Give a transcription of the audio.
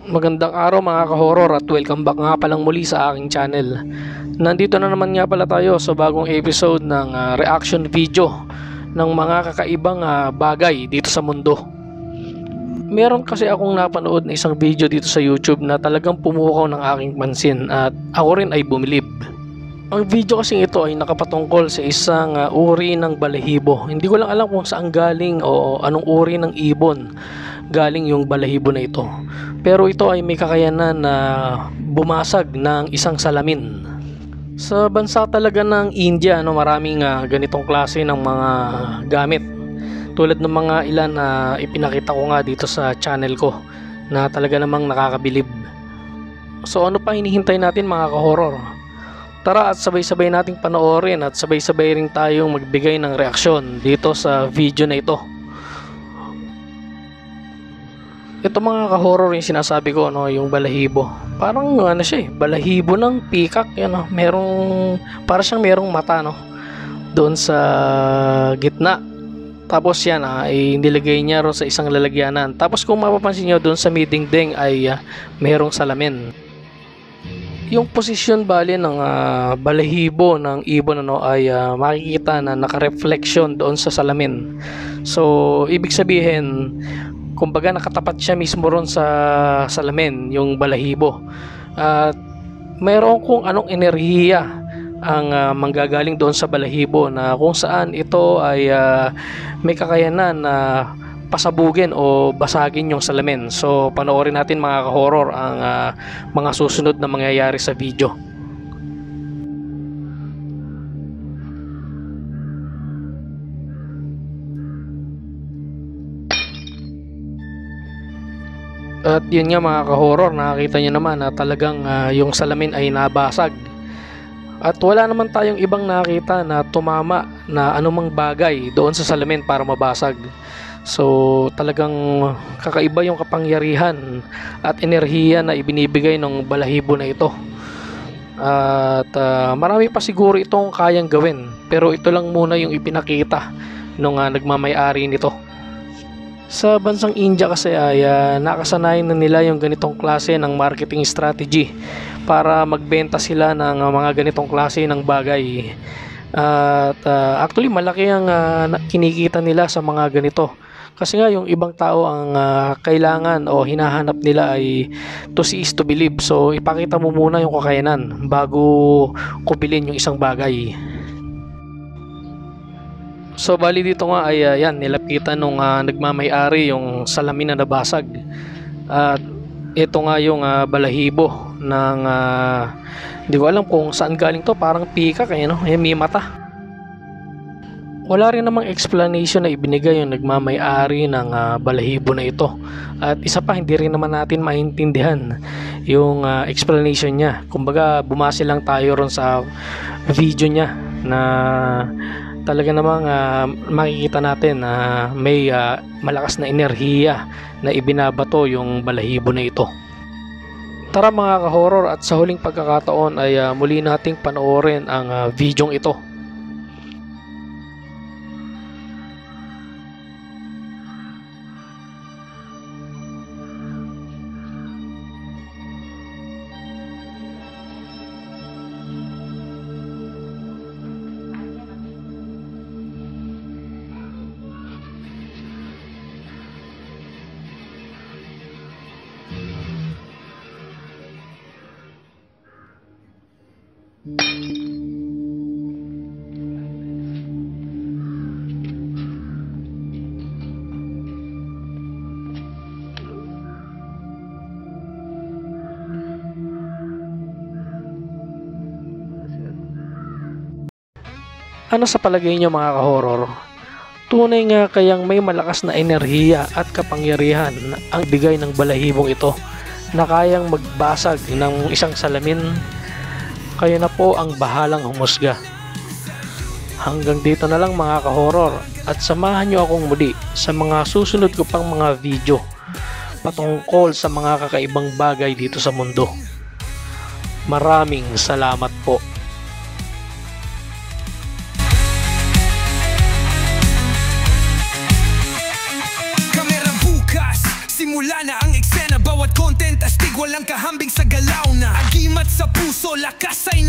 Magandang araw mga ka-horror at welcome back nga palang muli sa aking channel. Nandito na naman nga pala tayo sa bagong episode ng reaction video ng mga kakaibang bagay dito sa mundo. Meron kasi akong napanood na isang video dito sa YouTube na talagang pumukaw ng aking pansin at ako rin ay bumilib. Ang video kasing ito ay nakapatungkol sa isang uri ng balahibo. Hindi ko lang alam kung saan galing o anong uri ng ibon galing yung balahibo na ito. Pero ito ay may kakayanan na bumasag ng isang salamin. Sa bansa talaga ng India, maraming ganitong klase ng mga gamit. Tulad ng mga ilan na ipinakita ko nga dito sa channel ko na talaga namang nakakabilib. So ano pa hinihintay natin mga ka-horror? Tara at sabay-sabay nating panoorin at sabay-sabay rin tayong magbigay ng reaksyon dito sa video na ito. Ito mga ka-horror yung sinasabi ko, yung balahibo. Parang siya balahibo ng peacock, para siyang merong mata doon sa gitna. Tapos yan ay nilagay niya ron sa isang lalagyanan. Tapos kung mapapansin niyo doon sa midingding ay merong salamin. Yung posisyon bali ng balahibo ng ibon ay makikita na naka-reflection doon sa salamin. So ibig sabihin, kumbaga nakatapat siya mismo ron sa salamin, yung balahibo. At mayroon kung anong enerhiya ang manggagaling doon sa balahibo na kung saan ito ay may kakayanan na pasabugin o basagin yung salamin. So panoorin natin mga ka-horror ang mga susunod na mangyayari sa video. At yun nga mga ka-horror, nakakita nyo naman na talagang yung salamin ay nabasag. At wala naman tayong ibang nakita na tumama na anumang bagay doon sa salamin para mabasag. So talagang kakaiba yung kapangyarihan at enerhiya na ibinibigay ng balahibo na ito. At marami pa siguro itong kayang gawin, pero ito lang muna yung ipinakita nung nagmamay-ari nito. Sa bansang India kasi ay nakasanayan na nila yung ganitong klase ng marketing strategy para magbenta sila ng mga ganitong klase ng bagay. At actually malaki ang kinikita nila sa mga ganito. Kasi nga yung ibang tao ang kailangan o hinahanap nila ay to see is to believe. So ipakita mo muna yung kakayanan bago kubilin yung isang bagay. So bali dito nga ay nilapitan nung nagmamay-ari yung salamin na nabasag. At ito nga yung balahibo ng hindi ko alam kung saan galing to, parang peacock may mata. Wala rin namang explanation na ibinigay yung nagmamay-ari ng balahibo na ito. At isa pa, hindi rin naman natin maintindihan yung explanation niya. Kumbaga bumase lang tayo ron sa video niya na talaga namang makikita natin na may malakas na enerhiya na ibinabato yung balahibo na ito. Tara mga ka-horror, at sa huling pagkakataon ay muli nating panoorin ang videong ito. Ano sa palagay nyo mga ka-horror? Tunay nga kayang may malakas na enerhiya at kapangyarihan ang bigay ng balahibong ito na kayang magbasag ng isang salamin? Kayo na po ang bahalang humusga. Hanggang dito na lang mga ka-horror, at samahan nyo akong muli sa mga susunod ko pang mga video patungkol sa mga kakaibang bagay dito sa mundo. Maraming salamat po. Simula na ang eksena, bawat content astig walang kahambing sa galaw na agimat sa puso, lakas ay